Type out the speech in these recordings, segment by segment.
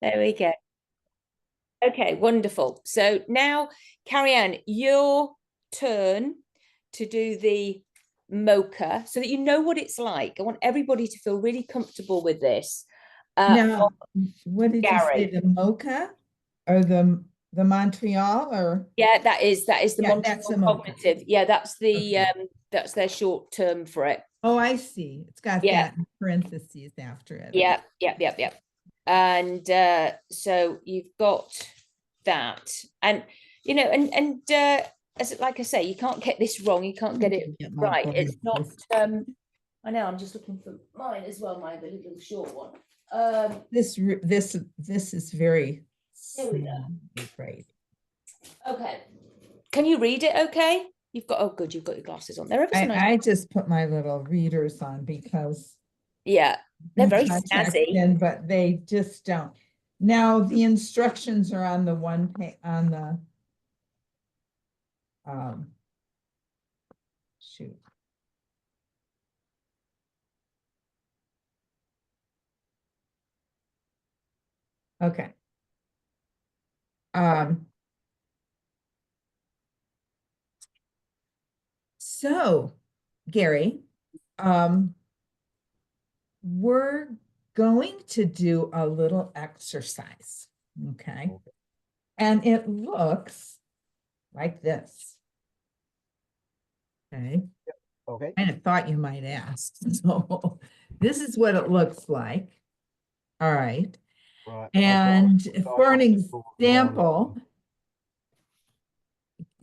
There we go. Okay, wonderful. So now, carry on. Your turn to do the mocha so that you know what it's like. I want everybody to feel really comfortable with this. Now, what did you say? Gary. The mocha or the Montreal or Yeah, that is the yeah, that's Montreal the mocha. Cognitive. Yeah, Okay. that's their short term for it. Oh, I see. It's got Yeah, that in parentheses after it. Okay. yeah. And so you've got that, and as like I say, you can't get this wrong. You can't get it Get my right. It's not. glasses. I know. I'm just looking for mine as well. My little short one. This is very Here we go. small, right? Okay. Can you read it? Okay. You've got. Oh, good. You've got your glasses on. They're ever so nice. I just put my little readers on because Yeah, they're I'm very contacts snazzy. in, but they just don't. Now the instructions are on the one page on the um shoot. Okay. Um, so Gary, um, we're going to do a little exercise. Okay. And it looks like this. Okay. Okay. I thought you might ask. So this is what it looks like. All right. Right. And for an Down. example,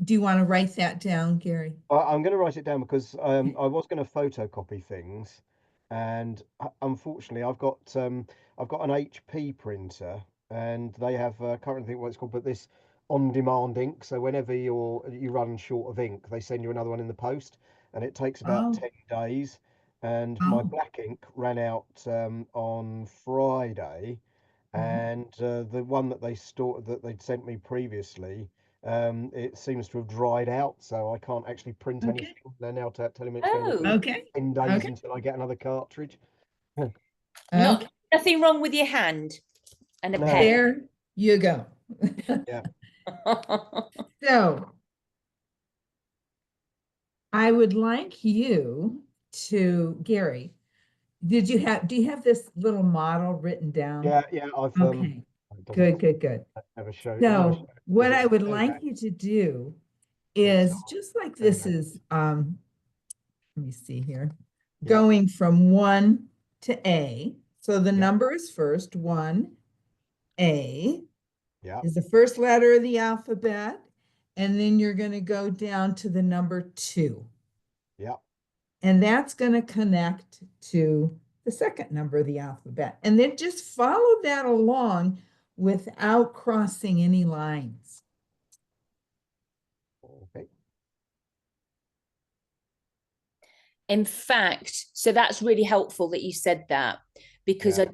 do you want to write that down, Gary? I'm going to write it down because I was going to photocopy things, and unfortunately, I've got an HP printer, and they have I can't remember what it's called, but this on-demand ink. So whenever you run short of ink, they send you another one in the post, and it takes about Oh, 10 days. And my oh. black ink ran out on Friday, and the one that they'd sent me previously, it seems to have dried out, so I can't actually print Okay. anything. They're now telling me it's going to Oh, be Okay. 10 days Okay. until I get another cartridge. not Okay. nothing wrong with your hand and a No, pen. There you go. yeah, So I would like you to, Gary, do you have this little model written down? yeah. I've Okay. it doesn't Good. ever show. It never shows. So what Does I it would say like that? you to do It's is not just like say this that. is, let me see here, Yeah, going from 1 to A. So the yeah, number is first, 1, A yeah, is the first letter of the alphabet. And then you're going to go down to the number 2. yeah. And that's going to connect to the second number of the alphabet. And then just follow that along without crossing any lines. Okay. In fact, so that's really helpful that you said that because Yeah.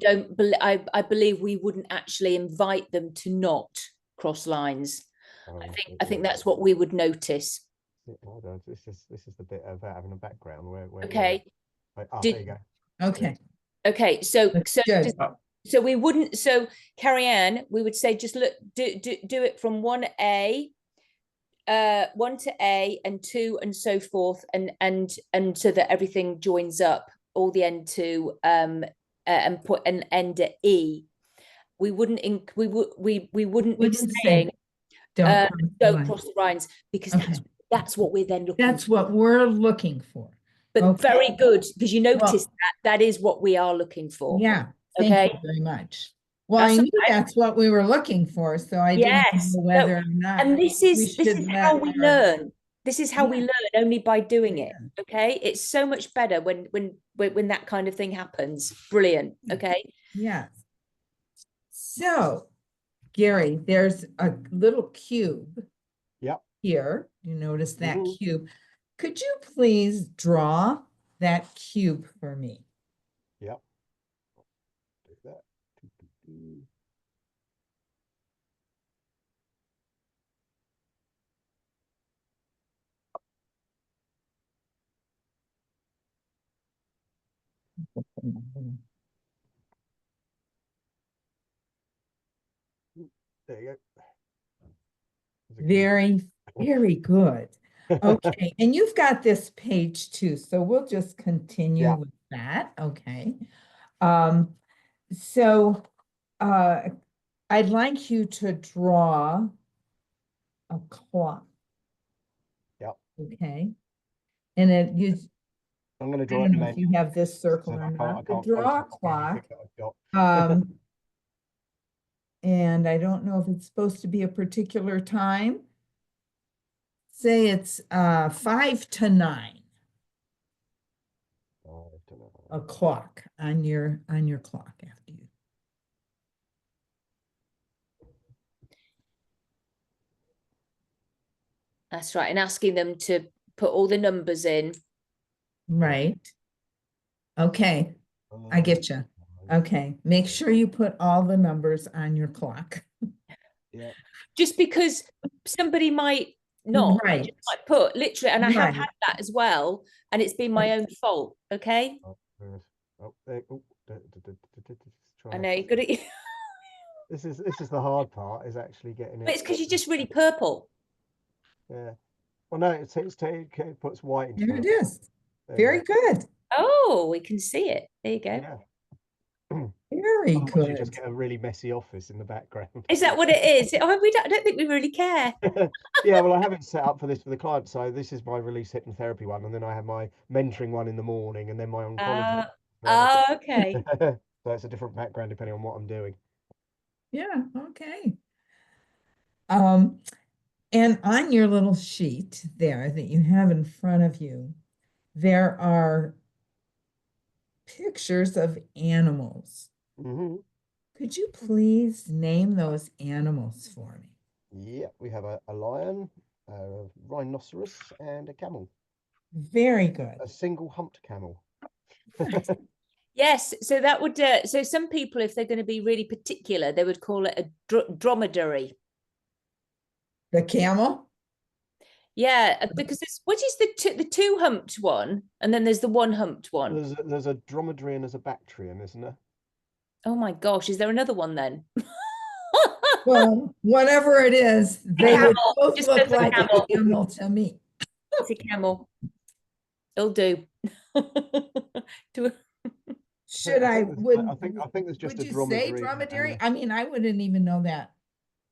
I believe we wouldn't actually invite them to not cross lines. I think that's what we would notice. Hold on. This is the bit about having a background where Okay. there you Did go. Okay, okay. So that's good. so we wouldn't. So carry on. We would say just look do it from 1A, 1 to A and 2 and so forth, and so that everything joins up all the end to and put an end at E. We wouldn't we wouldn't be Wouldn't saying say don't cross the don't line. cross the lines because Okay, that's what we're then looking that's for. what we're looking for. But Okay, very good because you notice well, that is what we are looking for. yeah, thank you Okay. very much. Well, I That's knew that's what we were looking for, so I didn't yes. know No, whether or not and this we is should how let we our, learn. This is how we yeah, learn only by doing it. yeah, Okay. It's so much better when that kind of thing happens. Brilliant. Okay. yes. So, Gary, there's a little cube Yep. here. You notice that Mhm. cube. Could you please draw that cube for me? Yep. Do that. There you go. Very, very good. Okay, and you've got this page too, so we'll just continue Yeah. with that. Okay. So I'd like you to draw a clock. Yeah. Okay. And I'm going to I draw don't it know if you have this circle so or I not, but can't draw a photocopy clock. anything that I've got. And I don't know if it's supposed to be a particular time. Say it's 5 to 9 o'clock on your clock after you. That's right. And asking them to put all the numbers in. Right. Okay, I get you. Okay, make sure you put all the numbers on your clock. Yeah. Just because somebody might not, they Right. just might put literally, and I have Right. had that as well, and it's been my own fault. Okay. Oh, there. Oh, I know you got it. This is the hard part, is actually getting But it. it's because you're just really purple. Yeah. Well, no, it puts white into There it it. is. There you Very good. Oh, we can see it. There you go. go. Yeah. Very Otherwise, you just good. get a really messy office in the background. Is that what it is? Oh, I don't think we really care. Yeah, well, I haven't set up for this for the client, so this is my release hypnotherapy one, and then I have my mentoring one in the morning, and then my oncology. Okay. So it's a different background depending on what I'm doing. Yeah, okay. And on your little sheet there that you have in front of you, there are pictures of animals. Mm-hmm. Could you please name those animals for me? Yeah, we have a lion, a rhinoceros, and a camel. Very good. A single humped camel. Yes, so that would so some people, if they're going to be really particular, they would call it a dromedary. The camel? Yeah, because it's which is the two humped one, and then there's the one humped one. There's a dromedary and there's a Bactrian, isn't there? Oh my gosh, is there another one then? Well, whatever it is, they would Camel. both Just go look for the like a camel. camel to me. It's a camel. It'll do. Should I think there's just would a you say dromedary. dromedary? I mean, I wouldn't even know that.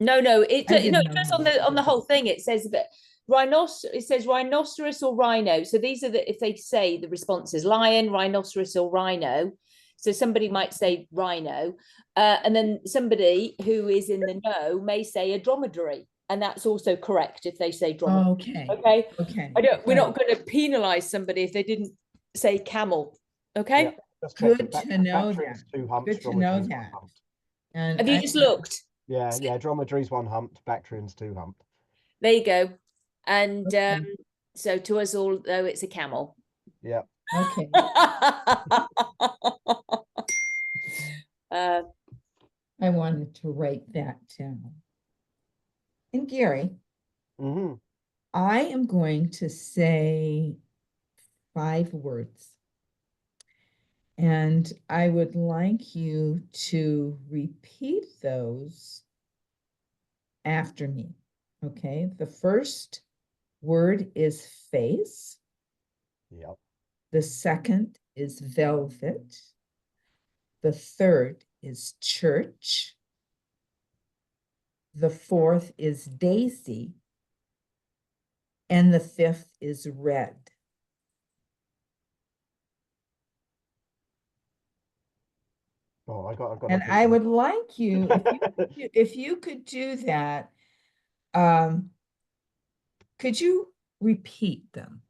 No, it I didn't it know does that. on the whole thing. It says that it says rhinoceros or rhino. So these are if they say the responses: lion, rhinoceros, or rhino. So somebody might say rhino, and then somebody who is in the know may say a dromedary, and that's also correct if they say dromedary. Okay. Okay. Okay. We're not going to penalize somebody if they didn't say camel. Okay. Yeah, just Good to know that. Bactrian's two humped, Good to know dromedary's one that. humped. And Have you just looked? Yeah, dromedary's one humped, Bactrian's two humped. There you go. And Okay. so to us all, though, it's a camel. Yeah. Okay. I wanted to write that down. And Gary, Mm-hmm. I am going to say 5 words. And I would like you to repeat those after me. Okay. The first word is face. Yep. The second is velvet. The third is church. The fourth is daisy. And the fifth is red. Oh, I've got And I would like you, if you could do that, could you repeat them?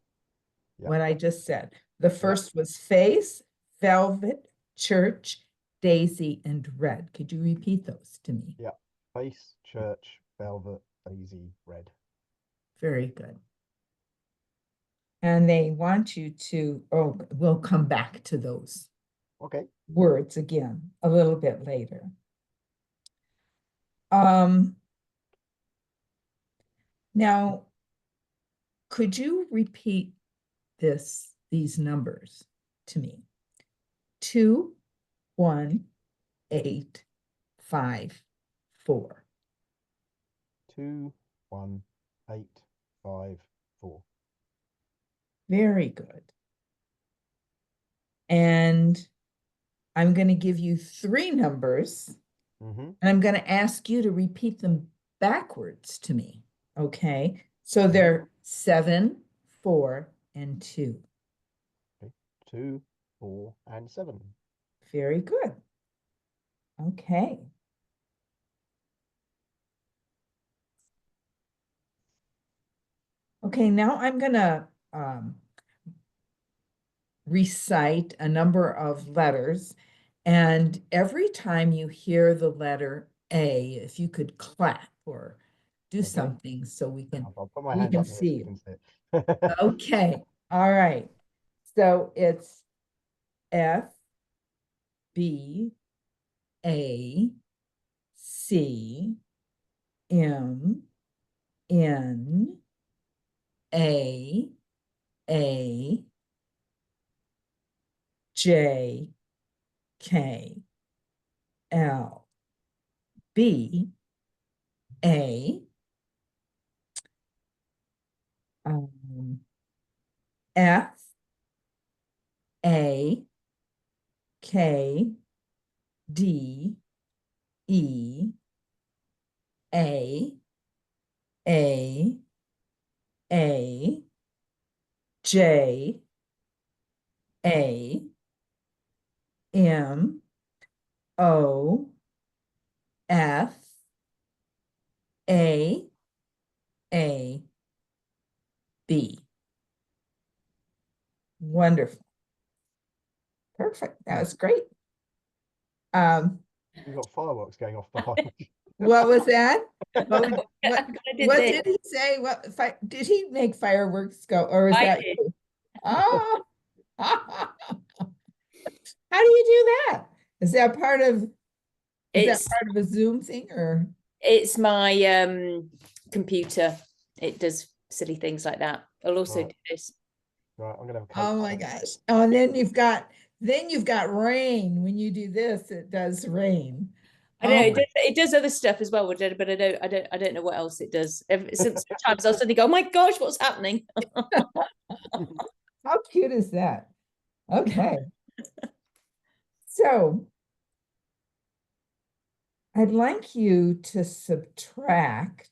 Yep. What I just said. The first was face, velvet, church, daisy, and red. Could you repeat those to me? Yeah. Face, church, velvet, daisy, red. Very good. And they want you to, we'll come back to those words again a little bit later. Now, could you repeat these numbers to me? 2, 1, 8, 5, 4. 2, 1, 8, 5, 4. Very good. And I'm going to give you 3 numbers, and I'm going to ask you to repeat them backwards to me. Okay. So they're 7, 4, and 2. Okay. 2, 4, and 7. Very good. Okay. Okay, now I'm going to recite a number of letters. And every time you hear the letter A, if you could clap or do something so we can I'll put my hand up here so see you you. can see it. Okay. All right. So it's F, B, A, C, M, N, A, J, K, L, B, A, F, A, K, D, E, A, A, A, J, A, M, O, F, A, B. Wonderful. Perfect. That was great. We've got fireworks going off behind. What was that? What did did he say? What did he make fireworks go, or was that did. you? Oh, how do you do that? Is that part of a Zoom thing, or? It's my computer. It does silly things like that. I'll also do this. Right, I'm gonna have a Oh my gosh. Oh, and then you've got rain. When you do this, it does rain. I know it does other stuff as well, but I don't know what else it does. Sometimes I'll suddenly go, oh my gosh, what's happening? How cute is that? Okay. So I'd like you to subtract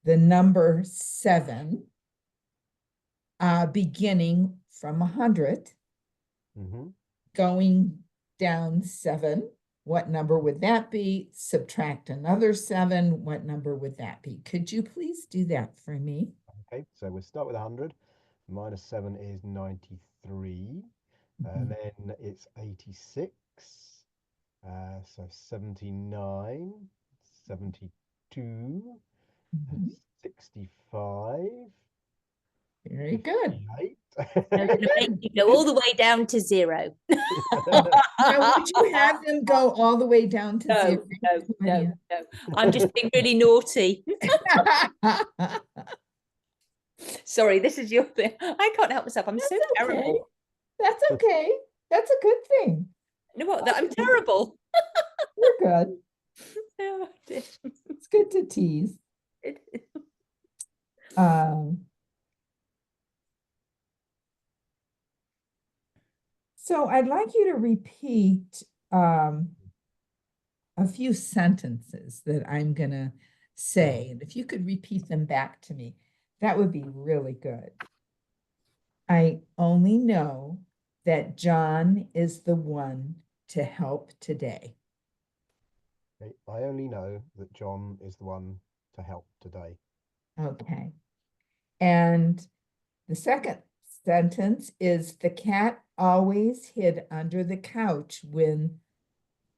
the number 7, beginning from 100, going down 7. What number would that be? Subtract another 7. What number would that be? Could you please do that for me? Okay, so we'll start with 100. Minus 7 is 93. And then it's 86. So 79, 72, 65. Very good. 58. You go all the way down to 0. Now, would you have them go all the way down to 0? No. I'm just being really naughty. Sorry, this is your thing. I can't help myself. I'm so terrible. That's okay. That's a good thing. You know what? I'm terrible. You're good. Oh, it's good to tease. So I'd like you to repeat a few sentences that I'm going to say. And if you could repeat them back to me, that would be really good. I only know that John is the one to help today. Okay. I only know that John is the one to help today. Okay. And the second sentence is the cat always hid under the couch when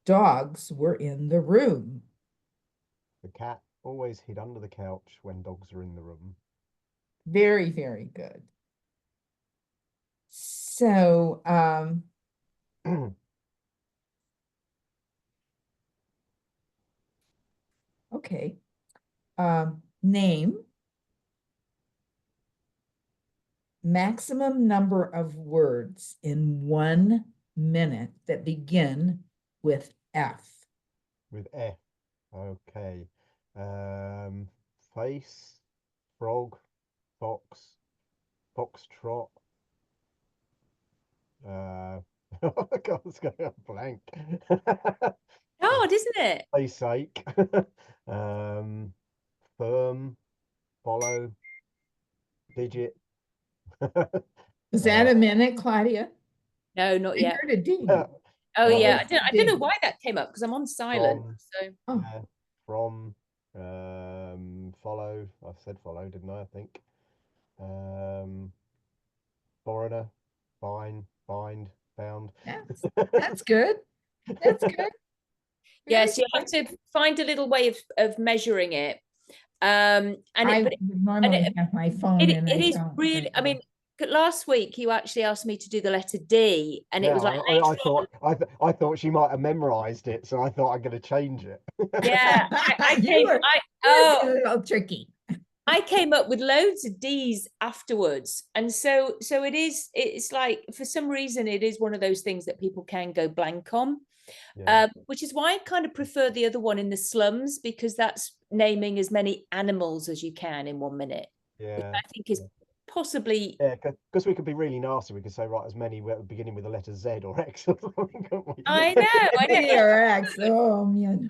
dogs were in the room. The cat always hid under the couch when dogs are in the room. Very, very good. So, okay. Name, maximum number of words in 1 minute that begin with F. With F. Okay. Face, frog, fox, foxtrot. God, it's going a blank. Hard, isn't it? Face ache. Um, firm, follow, digit. Was that a minute, Claudia? No, not I yet. heard a D. Oh What yeah, was the I don't know D? why that came up because I'm on silent. From, So Oh, from, follow. I said follow, didn't I? I think. Um, foreigner, fine, bind, bound. that's good. That's good. Very yes, you have good. to find a little way of measuring it. And I it, but would normally have my phone and it I is don't. really. but, I mean, last week you actually asked me to do the letter D, and it Yeah, was like I later on. thought I thought she might have memorized it, so I thought I'm going to change it. Yeah, I you came. were, I you were oh, being a little tricky. I came up with loads of D's afterwards. And so it's like for some reason it is one of those things that people can go blank on. Yeah, Which is why I kind of prefer the other one in the slums, because that's naming as many animals as you can in 1 minute, which yeah, I think is possibly. yeah. Because we could be really nasty. We could say, right, as many beginning with the letter Z or X or something, couldn't we? I know. X. Oh man.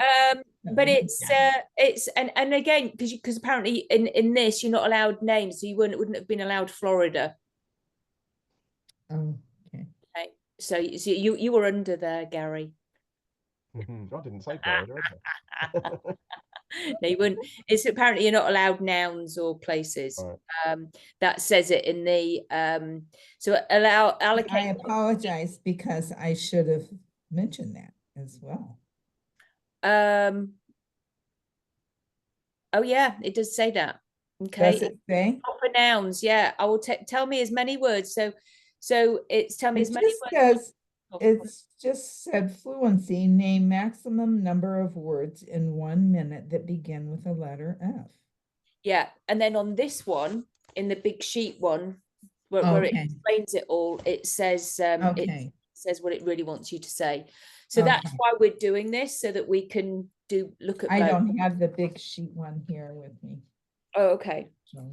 But it's and again because apparently in this you're not allowed names, so you wouldn't have been allowed Florida. Oh, okay. Okay. So you were under there, Gary. I didn't say Florida, did I? No, you wouldn't. It's apparently you're not allowed nouns or places. Right. That says it in the so allow I allocate. apologize because I should have mentioned that as well. Oh yeah, it does say that. Does Okay. it say? Proper nouns, yeah. I will tell me as many words. So it's tell me as It many just words says, as possible. it's just said fluency, name maximum number of words in 1 minute that begin with the letter F. Yeah, and then on this one, in the big sheet one, where it Okay, explains it all, it says it okay, says what it really wants you to say. So that's okay. why we're doing this, so that we can look at I both. don't have the big sheet one here with me. Oh, okay. So,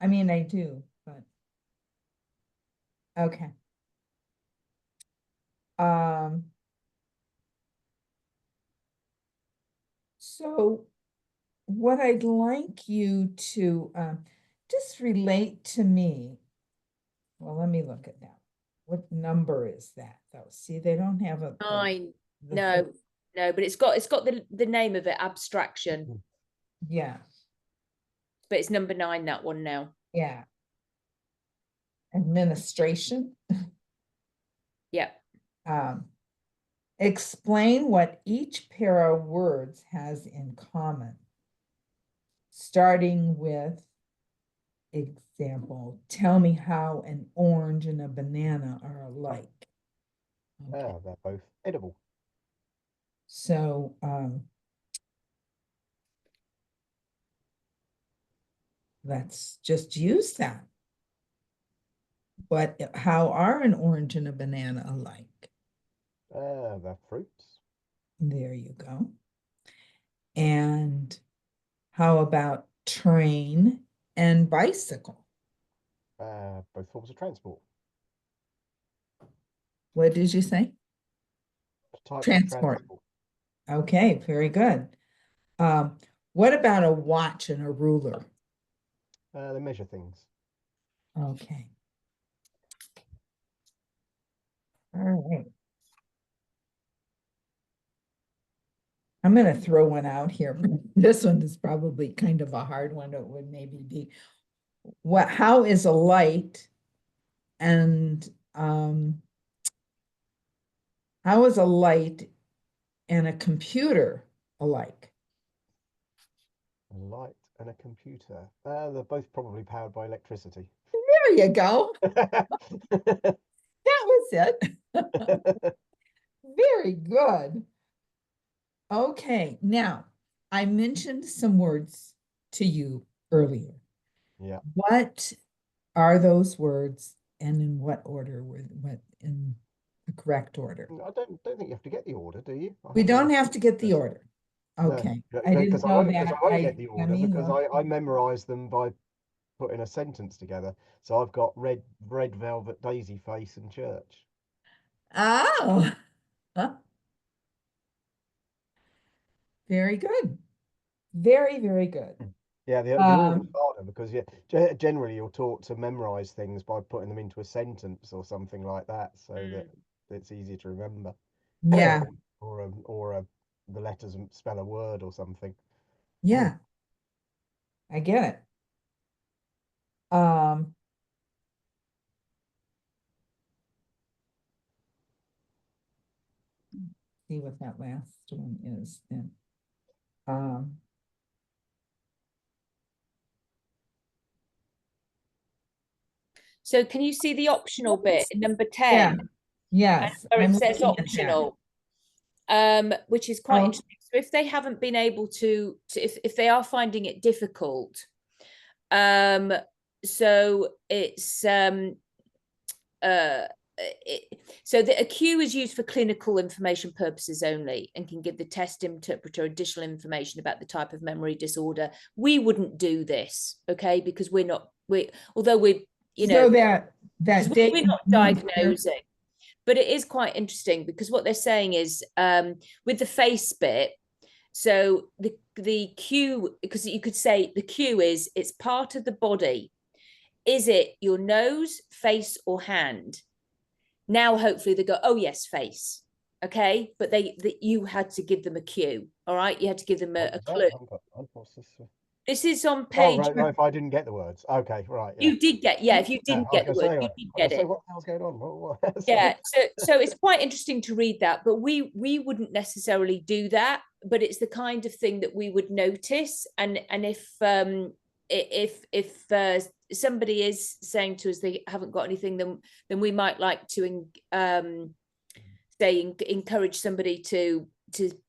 I mean, I do, but. Okay. So what I'd like you to just relate to me. Well, let me look at that. What number is that though? See, they don't have a 9. the No, no, but it's got the name of it, abstraction, yeah, but it's number 9, that one now. yeah. Administration. Yeah. Explain what each pair of words has in common. Starting with example, tell me how an orange and a banana are alike. Okay. They're both edible. So let's just use that. But how are an orange and a banana alike? They're fruits. There you go. And how about train and bicycle? Both forms of transport. What did you say? Types of Transport. transport. Okay, very good. What about a watch and a ruler? They measure things. Okay. All right. I'm going to throw one out here. This one is probably kind of a hard one. It would maybe be how is a light and how is a light and a computer alike? A light and a computer. They're both probably powered by electricity. There you go. That was it. Very good. Okay, now I mentioned some words to you earlier. Yeah. What are those words and in what order were what in the correct order? I don't think you have to get the order, do you? We don't have to get the order. Okay, No, I because didn't I know won't, because that. I won't get the Let order, me because look. I memorize them by putting a sentence together. So I've got red velvet daisy face and church. Oh, very good. Very, very good. Yeah, the order's harder because generally you're taught to memorize things by putting them into a sentence or something like that, so that it's easier to remember. Yeah, or the letters spell a word or something. yeah, I get it. Um, see what that last one is then. Um, So can you see the optional bit in number 10? yeah, yes, Where I'm it says looking at that. optional, which is quite Oh. interesting. So if they haven't been able to if they are finding it difficult, so it's so a cue is used for clinical information purposes only and can give the test interpreter additional information about the type of memory disorder. We wouldn't do this, okay, because although we're So that they we're not diagnosing, but it is quite interesting because what they're saying is with the face bit, so the cue, because you could say the cue is it's part of the body. Is it your nose, face, or hand? Now, hopefully they go, oh yes, face. Okay. But you had to give them a cue. All right. You had to give them a clue. What's this? This is on Oh, page. right, if I didn't get the words. Okay, right. Yeah. You did get, yeah, if you didn't I was get the going to word, say, you did get it. what the hell's going on? Yeah. So it's quite interesting to read that, but we wouldn't necessarily do that, but it's the kind of thing that we would notice. And if somebody is saying to us they haven't got anything, then we might like to encourage somebody to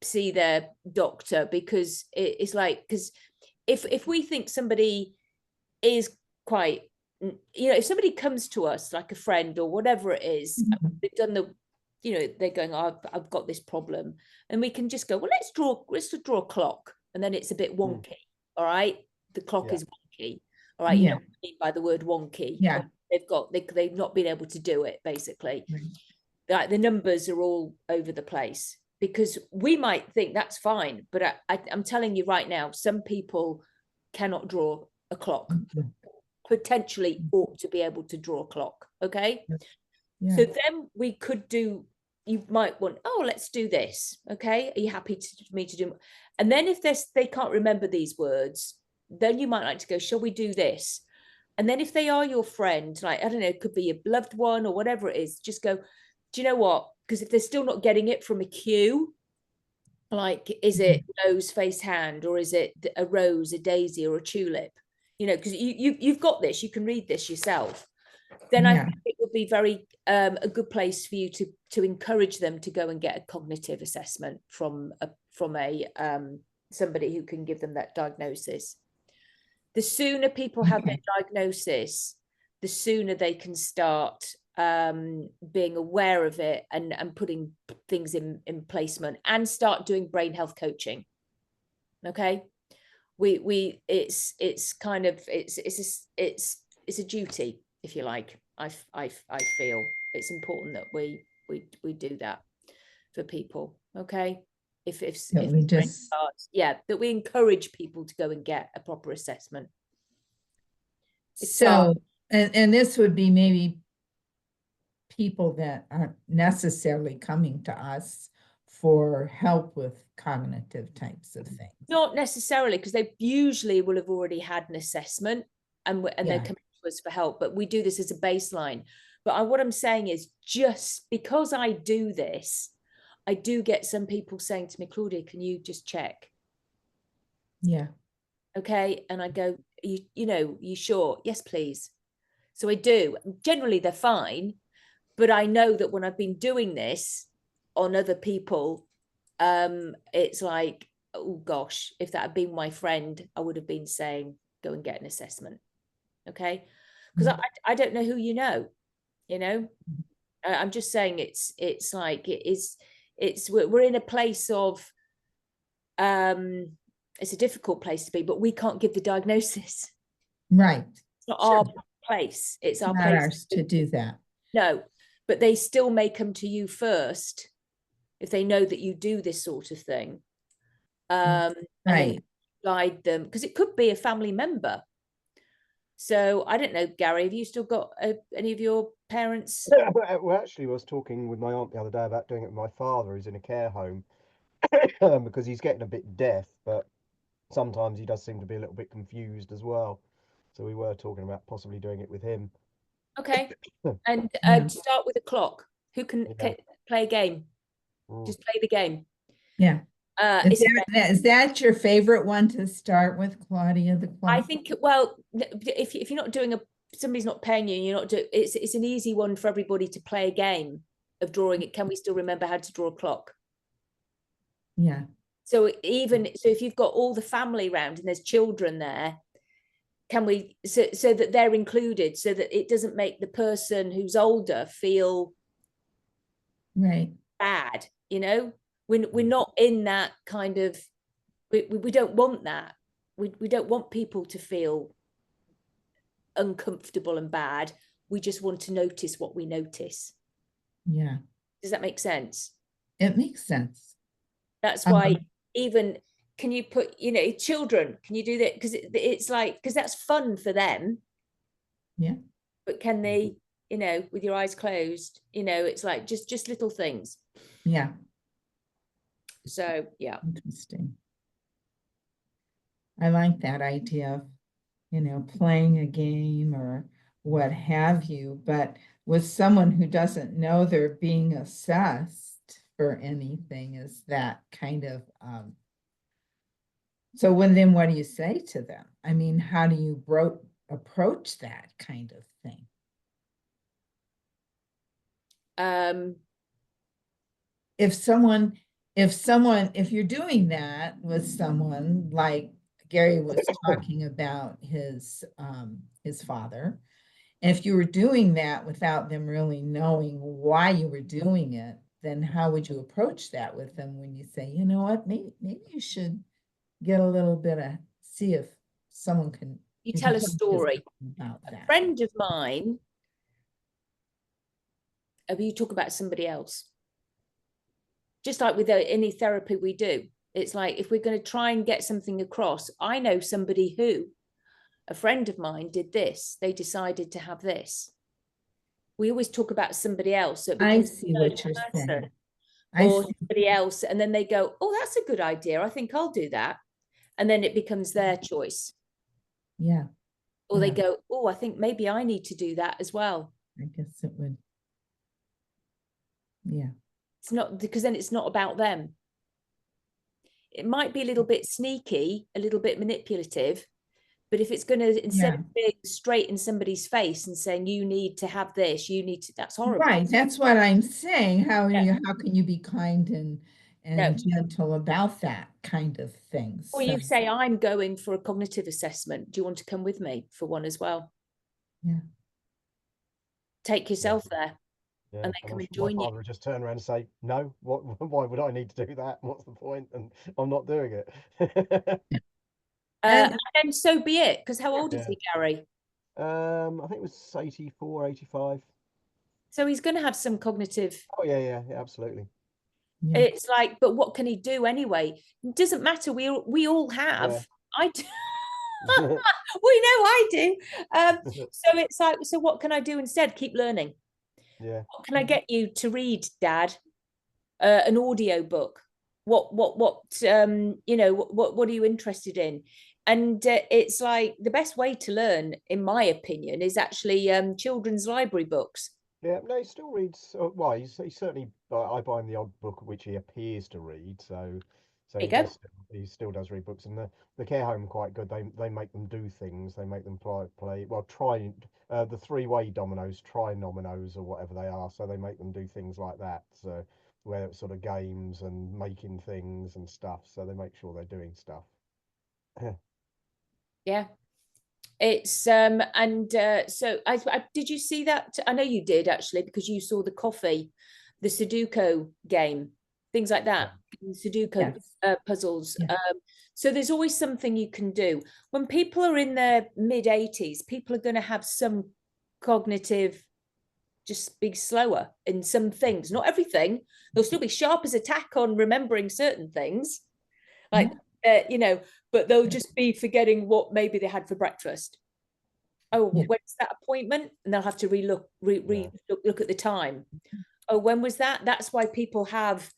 see their doctor, because it's like, because if we think somebody is quite, if somebody comes to us like a friend or whatever it is, they've done they're going, oh, I've got this problem, and we can just go, well, let's draw a clock, and then it's a bit wonky. All right, the clock is wonky. All right, you know what I mean by the word wonky. Yeah, they've not been able to do it, basically. right. Like the numbers are all over the place, because we might think that's fine, but I'm telling you right now, some people cannot draw a clock. Potentially ought to be able to draw a clock. Okay. Yeah. So then we could do, you might want, oh, let's do this. Okay. Are you happy for me to do? And then if they can't remember these words, then you might like to go, shall we do this? And then if they are your friend, like, I don't know, it could be a loved one or whatever it is, just go, do you know what? Because if they're still not getting it from a cue, like, is it nose, face, hand, or is it a rose, a daisy, or a tulip? Because you've got this, you can read this yourself. Then I think it would be very a good place for you to encourage them to go and get a cognitive assessment from a somebody who can give them that diagnosis. The sooner people have their diagnosis, the sooner they can start being aware of it and putting things in placement, and start doing brain health coaching. Okay, it's kind of it's a duty, if you like. I feel it's important that we do that for people. Okay, if we just that we encourage people to go and get a proper assessment. So and this would be maybe people that aren't necessarily coming to us for help with cognitive types of things. Not necessarily, because they usually will have already had an assessment and they're coming to us for help, but we do this as a baseline. But what I'm saying is, just because I do this, I do get some people saying to me, Claudia, can you just check? Yeah. Okay. And I go, you sure? Yes, please. So I do. Generally, they're fine. But I know that when I've been doing this on other people, it's like, oh gosh, if that had been my friend, I would have been saying, go and get an assessment. Okay. Because I don't know who I'm just saying it's like we're in a place of it's a difficult place to be, but we can't give the diagnosis. Right. It's not Sure. our place. It's our Not place ours to do that. No, but they still may come to you first if they know that you do this sort of thing. And then Right. guide them, because it could be a family member. So I don't know, Gary, have you still got any of your parents? Well, actually, I was talking with my aunt the other day about doing it with my father, who's in a care home, because he's getting a bit deaf, but sometimes he does seem to be a little bit confused as well. So we were talking about possibly doing it with him. Okay. And Yeah. start with a clock. Who can Yeah. play a game? Mm. Just play the game. Yeah. It's Is that your favorite one to start with, Claudia, the I clock? think, well, if you're not doing somebody's not paying you, and you're not doing, it's an easy one for everybody to play a game of drawing it. Can we still remember how to draw a clock? Yeah. So if you've got all the family around and there's children there, can we, so that they're included, so that it doesn't make the person who's older feel Right. bad, we're not in that kind of, we don't want that. We don't want people to feel uncomfortable and bad. We just want to notice what we notice. Yeah. Does that make sense? It makes sense. That's why even, can you put, children, can you do that? Because it's like, because that's fun for them. Yeah. But can they, with your eyes closed, it's like just little things. Yeah. So, yeah. Interesting. I like that idea of, playing a game or what have you, but with someone who doesn't know they're being assessed for anything, is that kind of, so then what do you say to them? I mean, how do you approach that kind of thing? If you're doing that with someone, like Gary was talking about his father, and if you were doing that without them really knowing why you were doing it, then how would you approach that with them when you say, you know what, maybe you should get a little bit of, see if someone can. You tell a story. About a that. friend of mine, you talk about somebody else. Just like with any therapy we do, it's like, if we're going to try and get something across, I know somebody who, a friend of mine did this, they decided to have this. We always talk about somebody else. So I see what you're saying. Or somebody else, and then they go, oh, that's a good idea, I think I'll do that. And then it becomes their choice. Yeah. Or they go, oh, I think maybe I need to do that as well. I guess it would. Yeah. It's not, because then it's not about them. It might be a little bit sneaky, a little bit manipulative, but if it's going to, instead of being straight in somebody's face and saying, you need to have this, you need to, that's horrible. Right. That's what I'm saying. How can you be kind and gentle about that kind of thing? Or you say, I'm going for a cognitive assessment. Do you want to come with me for one as well? Yeah. Take yourself there. Yeah, and they come and join my you. father would just turn around and say, no, why would I need to do that? What's the point? And I'm not doing it. And then so be it, because how old is he, Gary? I think it was 84, 85. So he's going to have some cognitive. Oh, yeah, absolutely. Yeah. It's like, but what can he do anyway? It doesn't matter. We all have. Yeah. I do. We know I do. So it's like, so what can I do instead? Keep learning. Yeah. What can I get you to read, Dad? An audio book. What are you interested in? And it's like, the best way to learn, in my opinion, is actually children's library books. Yeah, no, he still reads. Well, he certainly. I buy him the odd book which he appears to read. So he still does read books, and the care home quite good. They make them do things. They make them play. Well, try the three-way dominoes, trinominos, or whatever they are. So they make them do things like that. So where it's sort of games and making things and stuff. So they make sure they're doing stuff. Yeah. It's so I did you see that? I know you did, actually, because you saw the coffee, the Sudoku game, things like that. Sudoku Yes. puzzles. Yeah. So there's always something you can do. When people are in their mid-80s, people are going to have some cognitive, just be slower in some things, not everything. They'll still be sharp as a tack on remembering certain things, like you know, but they'll just be forgetting what maybe they had for breakfast. Oh, Yeah. when's that appointment? And they'll have to look at the time. Oh, when was that? That's why people have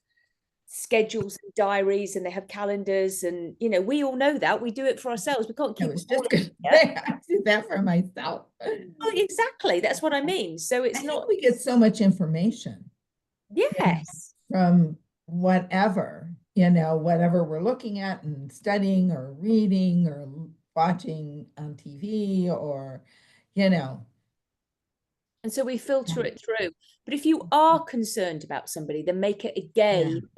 schedules and diaries, and they have calendars, and you know, we all know that. We do it for ourselves. We can't I keep was just calling gonna say, I do that for myself. Oh, exactly. That's what I mean. So I it's think not. we get so much information Yes. from whatever, you know, whatever we're looking at and studying or reading or watching on TV or, you know. And so we filter it through. But if you are concerned about somebody, then make it a game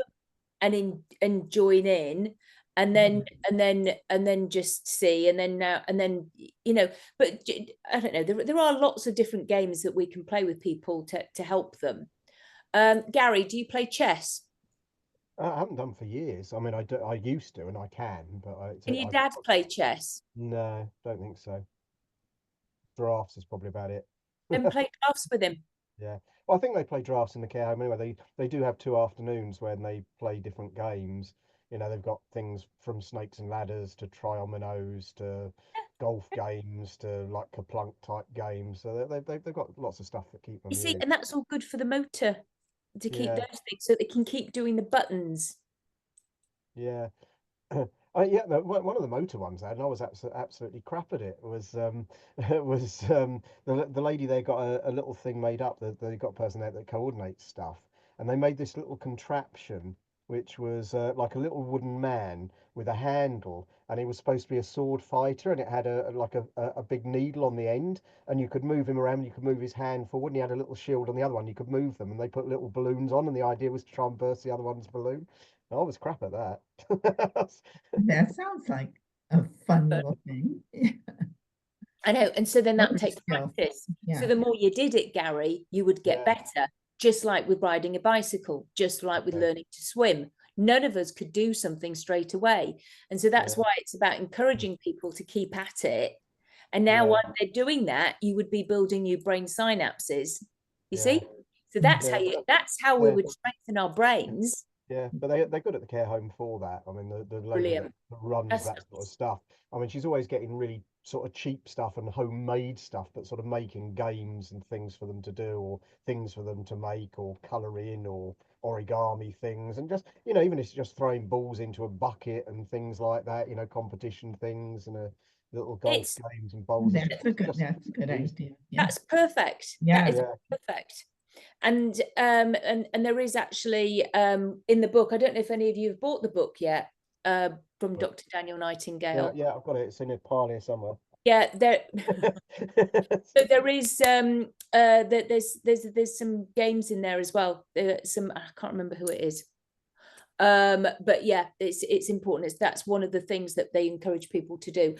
and join in, and then just see, and then you know. But I don't know. There are lots of different games that we can play with people to help them. Gary, do you play chess? I haven't done for years. I mean, I do, I used to, and I can, but Can your dad play chess? no, don't think so. Drafts is probably about it. Then play drafts with him. Yeah. Well, I think they play drafts in the care home anyway. They do have 2 afternoons when they play different games. You know, they've got things from snakes and ladders to triominoes to golf games to like Kaplunk type games. So they've got lots of stuff that keep them You see, amused. and that's all good for the motor, to keep Yeah, those things so they can keep doing the buttons. yeah. Yeah, one of the motor ones I had, and I was absolutely crap at it. Was was the lady there got a little thing made up. That they got a person there that coordinates stuff, and they made this little contraption which was like a little wooden man with a handle, and he was supposed to be a sword fighter, and it had a big needle on the end, and you could move him around. You could move his hand forward, and he had a little shield on the other one. You could move them, and they put little balloons on, and the idea was to try and burst the other one's balloon. I was crap at that. That sounds like a fun But little thing. I know, and so then that Motor takes skill. practice. Yeah. So the more you did it, Gary, you would get Yeah. better. Just like with riding a bicycle, just like with Okay. learning to swim. None of us could do something straight away. And so that's Yeah. why it's about encouraging people to keep at it. And now Yeah. while they're doing that, you would be building new brain synapses. You Yeah. see? So that's how Yeah. that's how we Yeah. would strengthen our brains. Yeah, but they're good at the care home for that. I mean, the lady that Brilliant. runs That's that sort of stuff. I mean, she's always getting really sort of cheap stuff and homemade stuff, but sort of making games and things for them to do, or things for them to make, or color in, or origami things, and just even if it's just throwing balls into a bucket and things like that. Competition things and a little golf it's games and bowls. That's a good amusing. idea. Yeah. that's perfect. Yeah. That is Yeah. perfect. And there is actually in the book, I don't know if any of you have bought the book yet, from Dr. Daniel Nightingale. Yeah, I've got it. It's in a pile here somewhere. Yeah, so there is there's some games in there as well. Some, I can't remember who it is. But yeah, it's important. That's one of the things that they encourage people to do.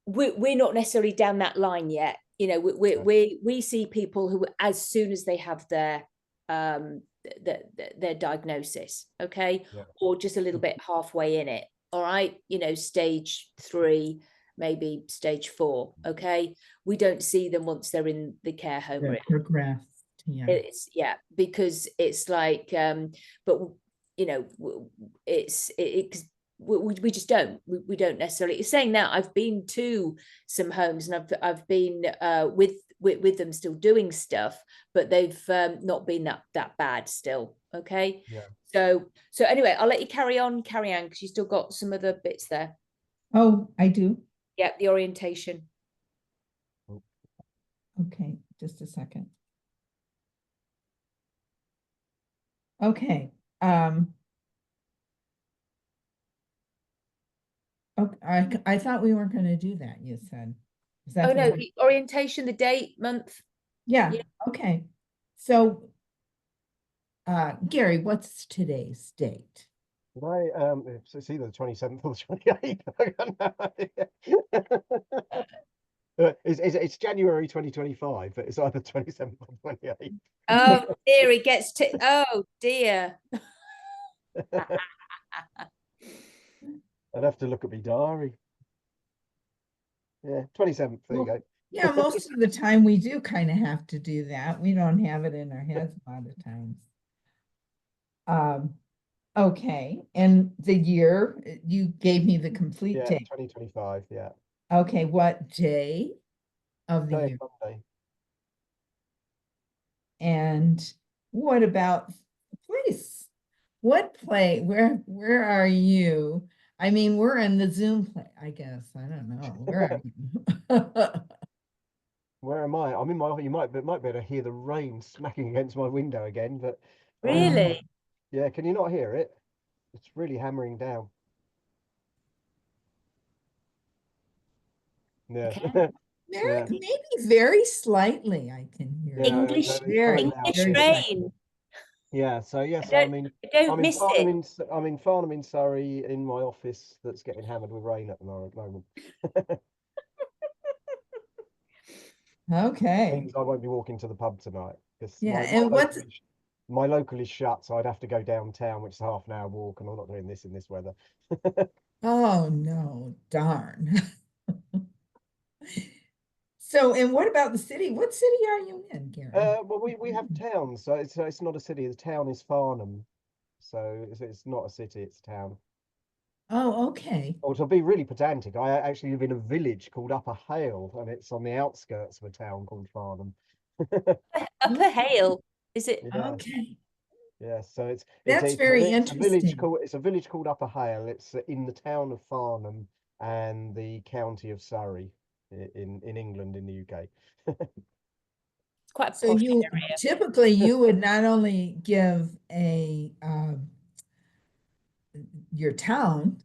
We're not necessarily down that line yet. We see people who, as soon as they have their diagnosis, okay, Yeah. or just a little bit halfway in it, all right, stage 3, maybe stage 4, okay, we don't see them once they're in the care home. They're progressed. Yeah. It's because it's like but we just don't we don't necessarily. Saying that, I've been to some homes, and I've been with them still doing stuff, but they've not been that bad still. Okay. Yeah. So anyway, I'll let you carry on, because you still got some other bits there. Oh, I do. Yeah, the orientation. Okay, just a second. Okay. Okay, I thought we weren't going to do that, you said. Is that no, the orientation, the date, month. Yeah. Okay. So Gary, what's today's date? It's either the 27th or the 28th. It's January 2025, but it's either 27th or 28th. Oh dear, it gets to, oh dear. I'd have to look at my diary. Yeah, 27th. There you Well, go. yeah, most of the time we do kind of have to do that. We don't have it in our heads a lot of times. Okay, and the year, you gave me the complete Yeah, date. 2025. Yeah. Okay, what day of the Day year? Monday. And what about place? What play? Where are you? I mean, we're in the Zoom play, I guess. I don't know. Where are you? Where am I? I'm in my. You might be able to hear the rain smacking against my window again, but Really? yeah. Can you not hear it? It's really hammering down. Yeah. Okay. Yeah. Maybe very slightly I can hear it. Yeah. English, It's coming out English here. rain. Yeah. So I yes, don't, I don't I'm in miss Farnham it. I'm in Farnham in Surrey in my office that's getting hammered with rain at the moment. Okay. Means I won't be walking to the pub tonight because Yeah, and what's my local is shut, so I'd have to go downtown, which is a half an hour walk, and I'm not doing this in this weather. oh no, darn. So, and what about the city? What city are you in, Gary? Well, we have towns, so it's not a city. The town is Farnham, so it's not a city. It's a town. Oh, okay. Or to be really pedantic, I actually live in a village called Upper Hale, and it's on the outskirts of a town called Farnham. Upper Hale, is it? Yeah, Okay. yeah. So That's very it's a village interesting. called Upper Hale. It's in the town of Farnham and the county of Surrey in England in the UK. It's quite a So posh you area. typically you would not only give a your town,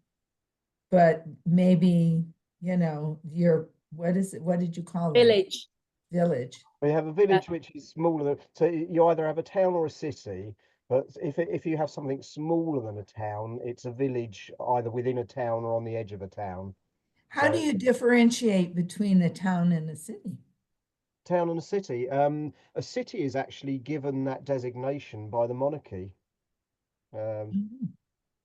but maybe, your, what is it? What did you call that? Village. Village. We have a village which is smaller than, so you either have a town or a city, but if you have something smaller than a town, it's a village either within a town or on the edge of a town. How So do you differentiate between a town and a city? town and a city. A city is actually given that designation by the monarchy. Um, Mhm.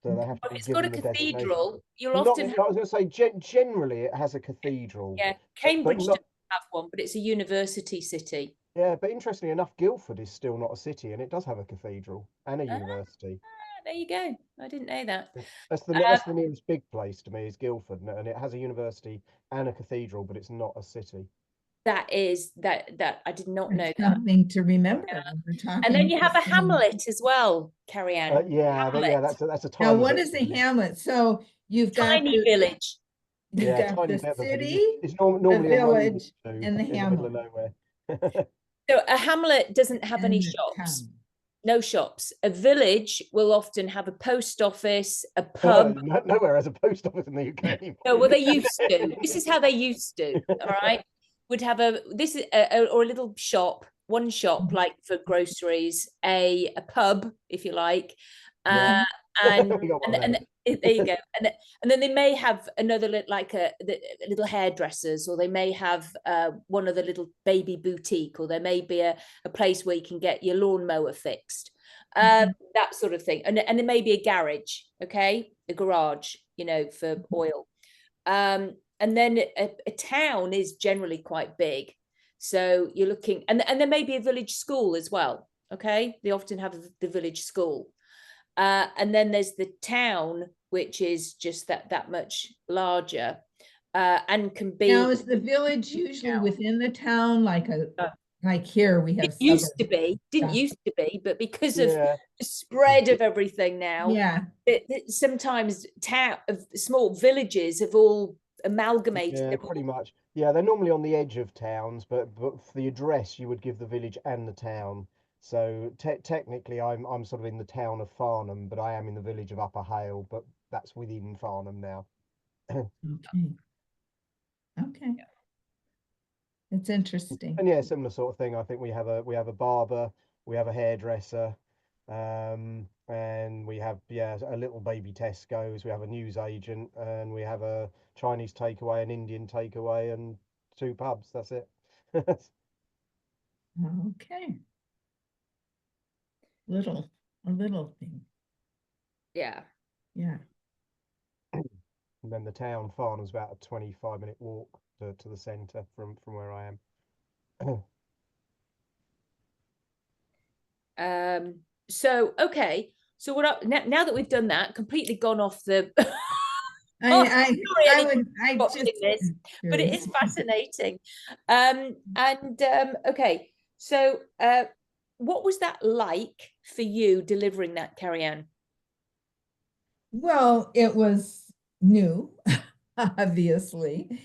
so they Okay. have to If be it's got a given the designation. cathedral, you'll Not, often I have, was going to say generally it has a cathedral, yeah, but Cambridge not. doesn't have one, but it's a university city. Yeah, but interestingly enough, Guildford is still not a city, and it does have a cathedral and a Ah, university. there you go. I didn't know that. That's the nearest big place to me is Guildford, and it has a university and a cathedral, but it's not a city. That is that I did not know It's that. something to remember when we're And then talking. you have a hamlet as well, Carrie Ann. Yeah, Hamlet, that's a Now, tiny what bit is of a village. hamlet? So tiny village. you've Yeah, got tiny the bit of a village. city, It's the normally a road or village, two and the in the middle of hamlet, nowhere. So a hamlet doesn't have any and the shops. town. No shops. A village will often have a post office, a pub. Nowhere has a post office in the UK. No, well, they used to. This is how they used to. All right, would have or a little shop, one shop Mhm. like for groceries, a pub if you like, Yeah, uh, Okay. and we got one of them. there you go, and then they may have another like a little hairdressers, or they may have one of the little baby boutique, or there may be a place where you can get your lawnmower fixed, Mhm. that sort of thing, and there may be a garage, okay, a garage, for oil. And then a town is generally quite big. So you're looking, and there may be a village school as well. Okay. They often have the village school. And then there's the town, which is just that much larger, and can Now, be. is the village usually within the town, like here we have Used to suburbs? be, didn't Yeah. used to be, but because of Yeah, the spread of everything now, Yeah. sometimes town of small villages have all amalgamated. yeah, pretty much. Yeah, they're normally on the edge of towns, but for the address you would give the village and the town. So technically, I'm sort of in the town of Farnham, but I am in the village of Upper Hale, but that's within Farnham now. Okay. Okay. It's interesting. And yeah, similar sort of thing. I think we have a barber, we have a hairdresser, and we have a little baby Tesco's. We have a news agent, and we have a Chinese takeaway, an Indian takeaway, and two pubs. That's it. Okay. A little thing. Yeah. Yeah. And then the town farm is about a 25-minute walk to the centre from where I am. So okay. So now that we've done that, completely gone off the I really would, I watching just this, but it curious. is fascinating. Okay. So what was that like for you delivering that, Carrie-Anne? Well, it was new, obviously.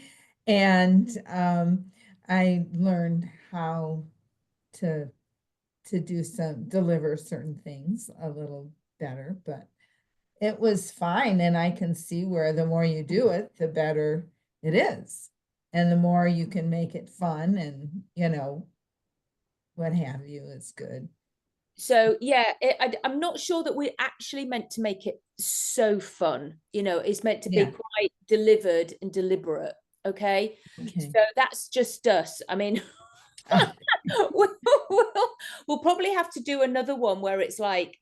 And I learned how to deliver certain things a little better, but it was fine. And I can see where the more you do it, the better it is. And the more you can make it fun and, what have you, is good. So yeah, I'm not sure that we're actually meant to make it so fun. It's meant to be Yeah. quite delivered and deliberate. Okay. Okay. So that's just us. I mean, we'll, we'll probably have to do another one where it's like,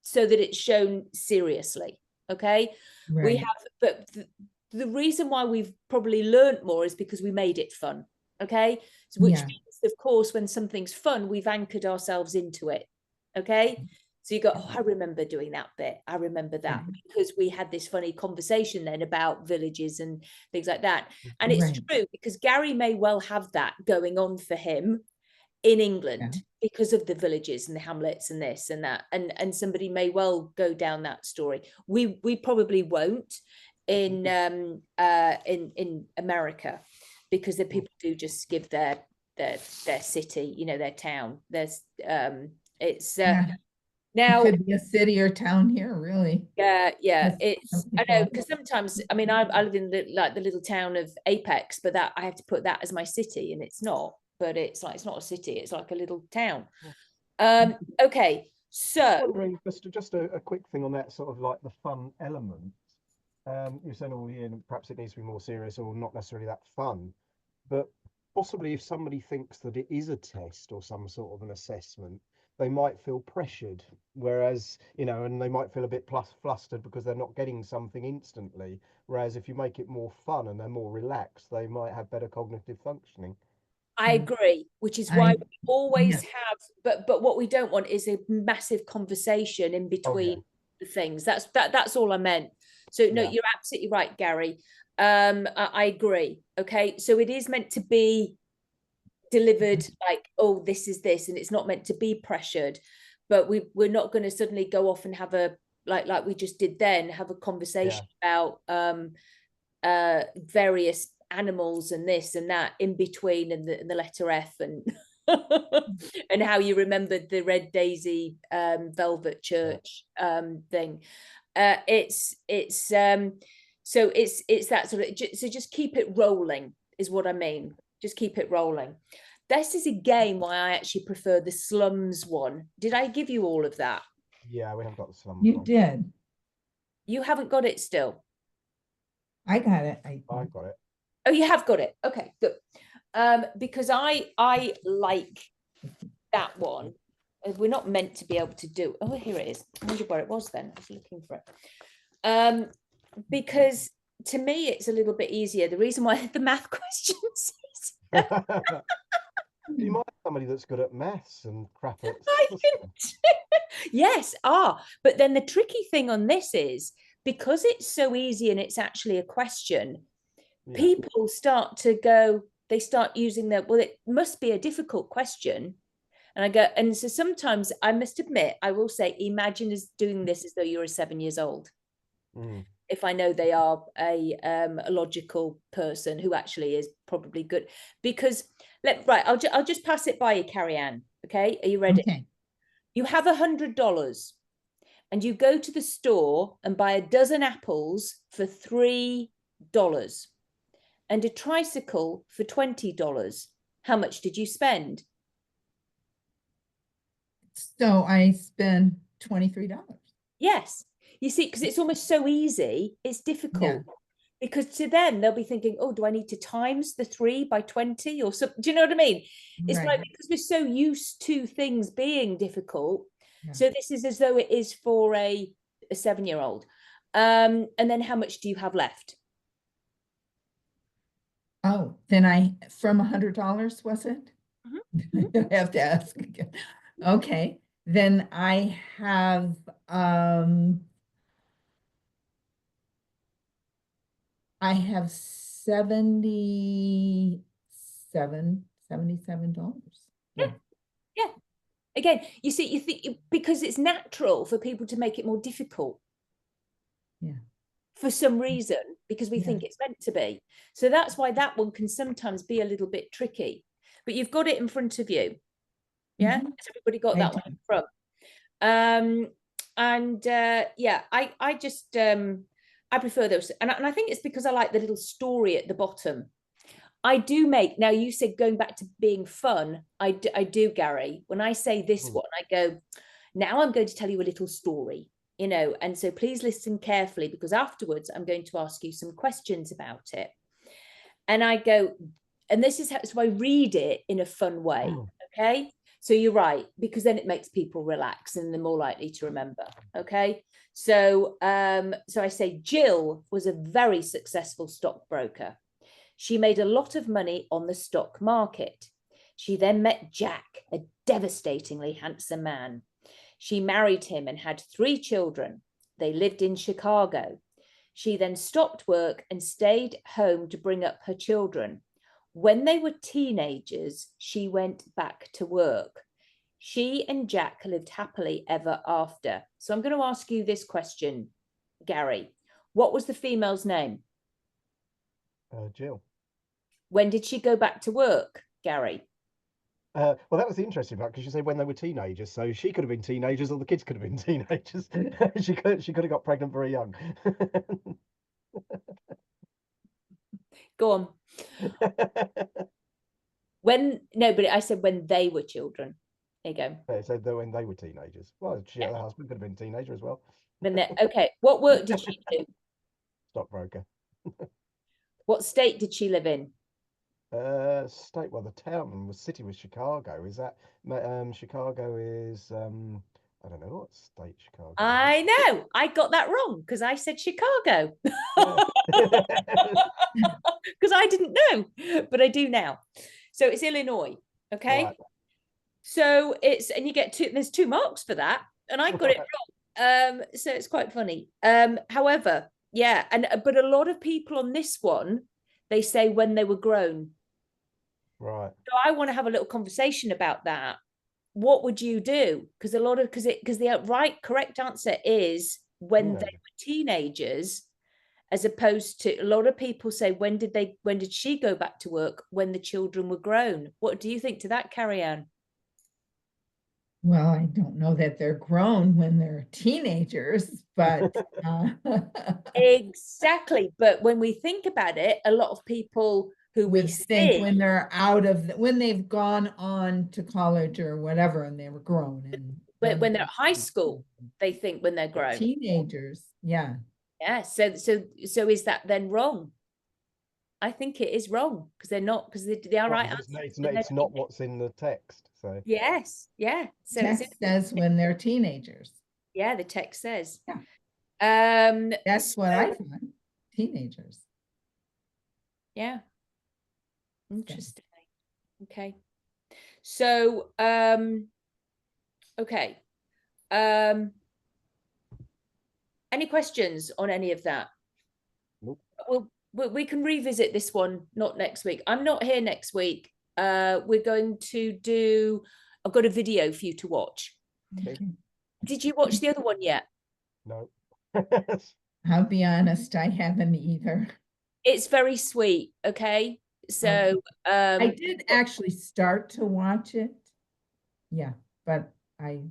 so that it's shown seriously. Okay. We Right. have, but the reason why we've probably learned more is because we made it fun. Okay. So, which Yeah. means, of course, when something's fun, we've anchored ourselves into it. Okay. So you go, oh, I remember doing that bit. I remember that because we had this funny conversation then about villages and things like that. And it's Right. true because Gary may well have that going on for him in England because of the villages and the hamlets and this and that. And somebody may well go down that story. We probably won't in America, because the people do just give their city, their town. There's it's now it could be a city or town here, really. yeah, Some I know, people- because sometimes, I mean, I live in the little town of Apex, but that I have to put that as my city, and it's not. But it's not a city; it's like a little town. Okay, so Just a quick thing on that sort of like the fun element. You're saying all year, and perhaps it needs to be more serious or not necessarily that fun, but possibly if somebody thinks that it is a test or some sort of an assessment, they might feel pressured, whereas, and they might feel a bit flustered because they're not getting something instantly. Whereas if you make it more fun and they're more relaxed, they might have better cognitive functioning. I agree, which is why we always have, but what we don't want is a massive conversation in between the things. That's all I meant. So no, you're absolutely right, Gary. I agree. Okay, so it is meant to be delivered like, oh, this is this, and it's not meant to be pressured. But we're not going to suddenly go off and have a like we just did then, have a conversation about various animals and this and that in between, and the letter F, and and how you remembered the red daisy velvet church thing. So it's that sort of, so just keep it rolling is what I mean. Just keep it rolling. This is again why I actually prefer the slums one. Did I give you all of that? Yeah, we haven't got the slums. You did. You haven't got it still. I got it. I got it. Oh, you have got it. Okay, good. Because I like that one. We're not meant to be able to do. Oh, here it is. I wonder where it was then. I was looking for it. Because to me, it's a little bit easier. The reason why the math questions is you might have somebody that's good at maths and crap at yes, but then the tricky thing on this is, because it's so easy and it's actually a question, people start to go, they start using well, it must be a difficult question. And I go, and so sometimes I must admit, I will say, imagine as doing this as though you're 7 years old. If I know they are a logical person who actually is probably good, because I'll just pass it by you, Carrie-Anne. Okay, are you ready? Okay. You have $100 and you go to the store and buy a dozen apples for $3 and a tricycle for $20. How much did you spend? So I spent $23. Yes. You see, because it's almost so easy, it's difficult. Because to them, they'll be thinking, oh, do I need to times the 3 by 20 or something? Do you know what I mean? It's like, because we're so used to things being difficult. So this is as though it is for a a 7-year-old. And then how much do you have left? Oh, then from $100, was it? I have to ask again. Okay, then I have $77. Yeah. Yeah. Again, you see, you think because it's natural for people to make it more difficult. Yeah. For some reason, because we think it's meant to be. So that's why that one can sometimes be a little bit tricky. But you've got it in front of you. Yeah. Has everybody got that one in front? Yeah, I just I prefer those, and I think it's because I like the little story at the bottom. I do make, now you said going back to being fun, I do, Gary. When I say this one, I go, now I'm going to tell you a little story, you know, and so please listen carefully, because afterwards I'm going to ask you some questions about it. And I go, and this is how, so I read it in a fun way, okay? So you're right, because then it makes people relax and they're more likely to remember, okay? So, so I say, Jill was a very successful stockbroker. She made a lot of money on the stock market. She then met Jack, a devastatingly handsome man. She married him and had 3 children. They lived in Chicago. She then stopped work and stayed home to bring up her children. When they were teenagers, she went back to work. She and Jack lived happily ever after. So I'm going to ask you this question, Gary. What was the female's name? Jill. When did she go back to work, Gary? Well, that was the interesting part, because you say when they were teenagers, so she could have been teenagers, or the kids could have been teenagers. she could have got pregnant very young. Go on. No, but I said when they were children. There you go. Yeah, so when they were teenagers. Well, her husband could have been a teenager as well. Okay. What work did she do? Stockbroker. What state did she live in? State. Well, the city was Chicago. Is that Chicago is I don't know what state Chicago is. I know. I got that wrong because I said Chicago. Because I didn't know, but I do now. So it's Illinois. Okay. Right. So it's, and you get there's 2 marks for that, and I got it wrong. So it's quite funny. However, yeah, but a lot of people on this one, they say when they were grown. Right. So I want to have a little conversation about that. What would you do? Because the correct answer is when they were teenagers, as opposed to a lot of people say when did she go back to work? When the children were grown. What do you think to that, Carrie-Anne? Well, I don't know that they're grown when they're teenagers, but exactly. But when we think about it, a lot of people who we think when they're when they've gone on to college or whatever, and they were grown, and when they're at high school, they think when they're grown. Teenagers, yeah. Yeah. So is that then wrong? I think it is wrong, because they're not, because they are right. It's not what's in the text. So yes, yeah. So text says when they're teenagers. Yeah, the text says. Yeah. That's what I thought. Teenagers. Yeah. Interesting. Okay. So okay. Any questions on any of that? Nope. We can revisit this one, not next week. I'm not here next week. We're going to do, I've got a video for you to watch. Okay. Did you watch the other one yet? No. I'll be honest, I haven't either. It's very sweet, okay? So I did actually start to watch it. Yeah, but I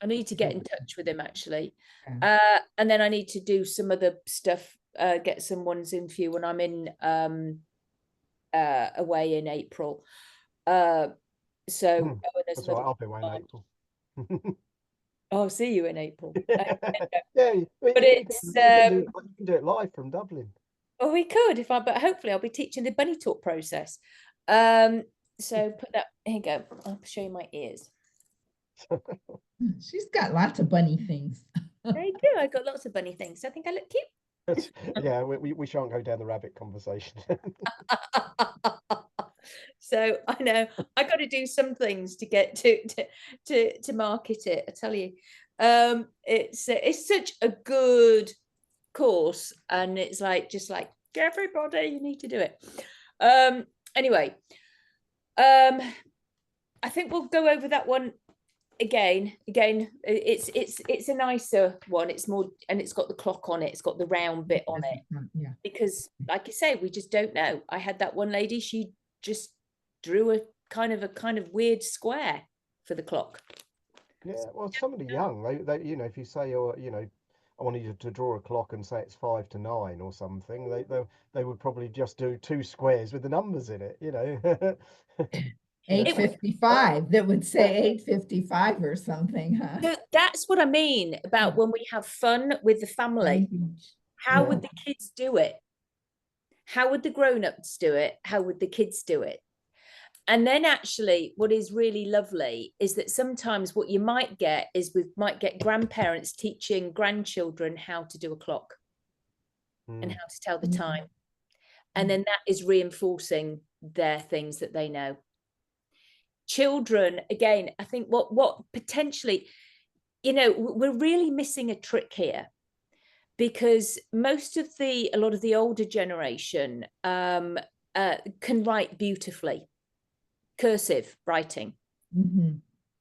need to get in touch with him, actually. Yeah. And then I need to do some other stuff, get some ones in for you when I'm in away in April. So that's right, I'll be away in April. I'll see you in April. Yeah, but it's you can do it live from Dublin. Oh, we could, but hopefully I'll be teaching the bunny talk process. So put that, here you go. I'll show you my ears. She's got lots of bunny things. There you go. I got lots of bunny things. I think I look cute. Yeah, we shan't go down the rabbit conversation. So I know I got to do some things to get to market it. I tell you, it's such a good course, and it's like just like everybody, you need to do it. Anyway, I think we'll go over that one again. It's a nicer one. It's more, and it's got the clock on it. It's got the round bit on it. Yeah. Because, like I say, we just don't know. I had that one lady. She just drew a kind of weird square for the clock. Yeah, well, somebody young, they if you say, oh, I wanted you to draw a clock and say it's 5 to 9 or something, they would probably just do 2 squares with the numbers in it, 8:55, that would say 8:55 or something, huh? So that's what I mean about when we have fun with the family. How would the kids do it? How would the grown-ups do it? How would the kids do it? And then actually what is really lovely is that sometimes what you might get is we might get grandparents teaching grandchildren how to do a clock and how to tell the time. And then that is reinforcing their things that they know. Children, again, I think what potentially, we're really missing a trick here, because a lot of the older generation can write beautifully. Cursive writing,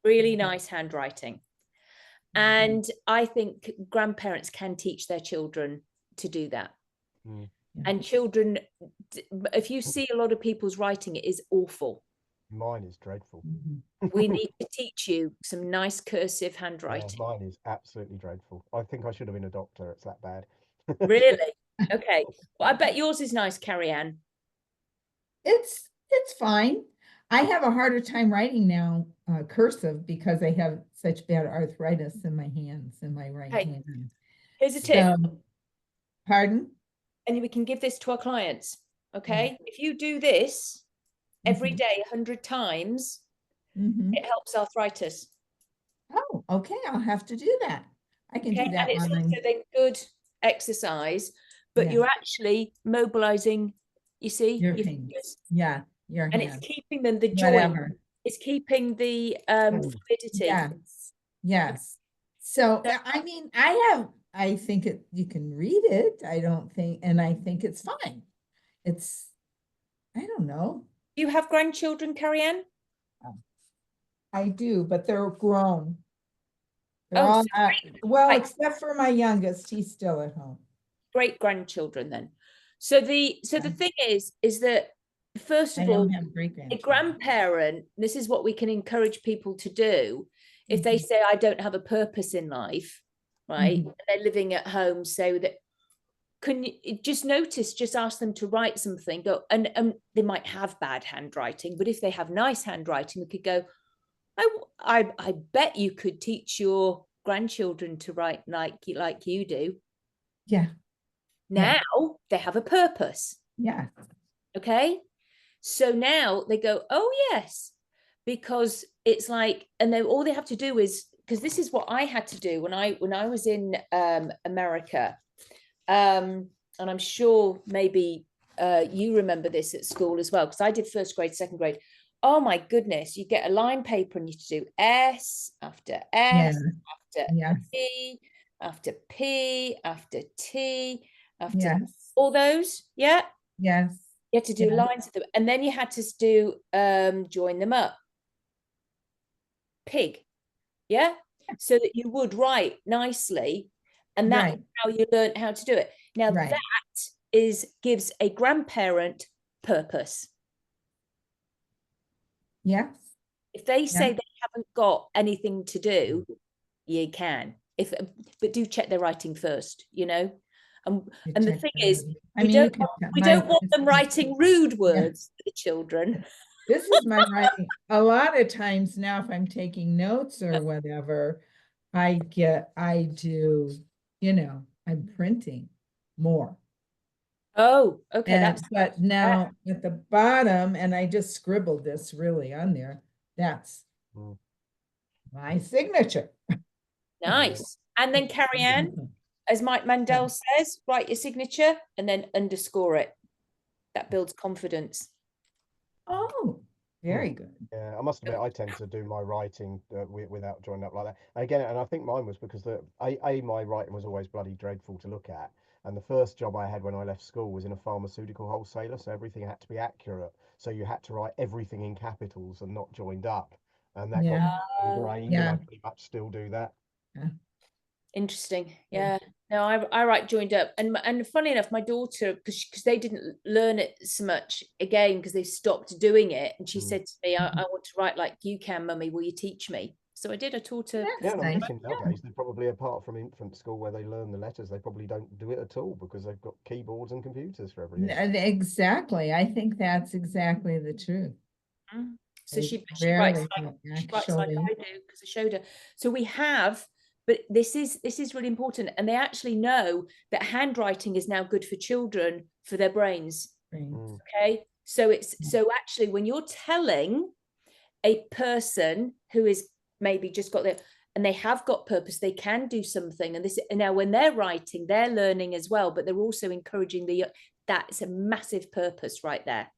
really nice handwriting. And I think grandparents can teach their children to do that. And children, if you see a lot of people's writing, it is awful. Mine is dreadful. We need to teach you some nice cursive handwriting. Yeah, mine is absolutely dreadful. I think I should have been a doctor. It's that bad. Really? Okay. Well, I bet yours is nice, Carrie-Anne. It's fine. I have a harder time writing now cursive because I have such bad arthritis in my hands, in my right hand. Here's a tip. Pardon? And we can give this to our clients. Okay. If you do this every day 100 times, it helps arthritis. Oh, okay. I'll have to do that. I can do that. And it's also then good exercise, but you're actually mobilizing, you see, your fingers. Yeah. Your and hands. it's keeping them the joint. Whatever. It's keeping the fluidity. Yes. So I mean, I think you can read it. I think it's fine. I don't know. Do you have grandchildren, Carrie-Anne? I do, but they're grown. They're all well, except for my youngest, he's still at home. Great grandchildren then. So the thing is that first of all, a grandparent, this is what we can encourage people to do. If they say, I don't have a purpose in life, right? They're living at home, so that can you just ask them to write something, go, and they might have bad handwriting, but if they have nice handwriting, we could go, I bet you could teach your grandchildren to write like you do. Yeah. Now they have a purpose. Yeah. Okay. So now they go, oh yes, because it's like, and then all they have to do is, because this is what I had to do when I was in America, and I'm sure maybe you remember this at school as well, because I did first grade, second grade. Oh my goodness, you get a line paper and you have to do S after S after P after P after T after all those. Yeah. Yes. You had to do lines of them, and then you had to do join them up. Pig. Yeah. So that you would write nicely, and that's how you learn how to do it. Now that gives a grandparent purpose. Yes. If they say they haven't got anything to do, you can. But do check their writing first, And the thing is, we don't want them writing rude words for the children. This is my writing. A lot of times now, if I'm taking notes or whatever, I'm printing more. Oh, okay. But now at the bottom, and I just scribbled this really on there, that's my signature. Nice. And then carry on, as Mike Mandel says, write your signature and then underscore it. That builds confidence. Oh, very good. Yeah, I must admit, I tend to do my writing without joining up like that. Again, and I think mine was because my writing was always bloody dreadful to look at. And the first job I had when I left school was in a pharmaceutical wholesaler, so everything had to be accurate. So you had to write everything in capitals and not joined up, and that got Yeah. ingrained, and I Yeah. pretty much still do that. Yeah. Interesting. Yeah. No, I write joined up, and funny enough, my daughter, because they didn't learn it so much again because they stopped doing it, and she said to me, I want to write like you can, mummy, will you teach me? So I did. I taught her. Yeah, and I'm Nice. guessing nowadays they probably, apart from infant school where they learn the letters, they probably don't do it at all because they've got keyboards and computers for everything. Exactly. I think that's exactly the truth. So They she writes rarely like I actually. do because I showed her. So we have, but this is really important, and they actually know that handwriting is now good for children for their brains. Okay, so so actually when you're telling a person who is maybe just got there and they have got purpose, they can do something, and now when they're writing, they're learning as well, but they're also encouraging that's a massive purpose right there.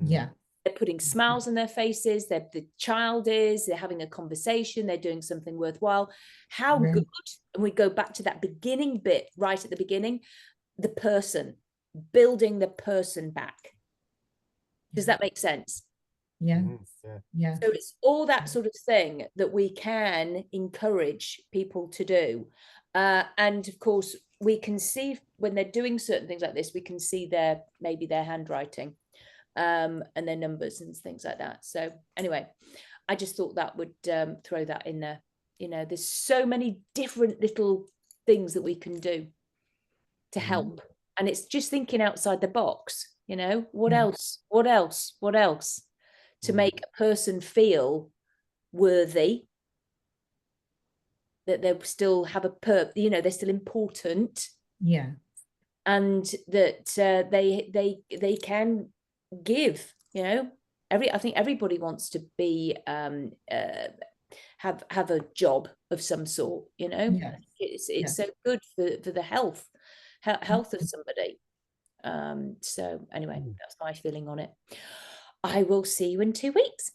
Yeah. They're putting smiles on their faces. The child they're having a conversation. They're doing something worthwhile. How good. And we go back to that beginning bit right at the beginning, the person, building the person back. Does that make sense? Yeah. Yeah. So it's all that sort of thing that we can encourage people to do. And of course, we can see when they're doing certain things like this, we can see maybe their handwriting. And their numbers and things like that. So anyway, I just thought that would throw that in there. You know, there's so many different little things that we can do to help, and it's just thinking outside the box. You know, what else to make a person feel worthy, that they still have a they're still important. Yeah. And that they can give, I think everybody wants to be have a job of some sort, it's so good for the health of somebody. So anyway, that's my feeling on it. I will see you in 2 weeks.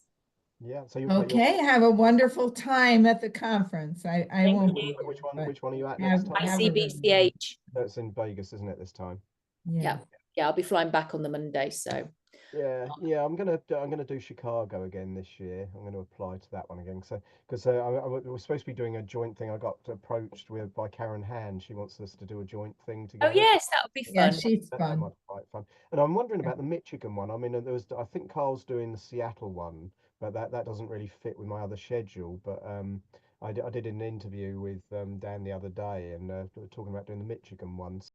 Yeah, so okay, have a wonderful time at the conference. I won't be there, which one are you at next time? ICBCH. That's in Vegas, isn't it, this time? Yeah, I'll be flying back on the Monday, so yeah, I'm gonna do Chicago again this year. I'm going to apply to that one again. So because we're supposed to be doing a joint thing. I got approached by Karen Hand. She wants us to do a joint thing together. Oh yes, that would be fun. Yeah, she's fun. That might be quite fun. And I'm wondering about the Michigan one. I mean, I think Carl's doing the Seattle one, but that doesn't really fit with my other schedule. But I did an interview with Dan the other day, and talking about doing the Michigan one.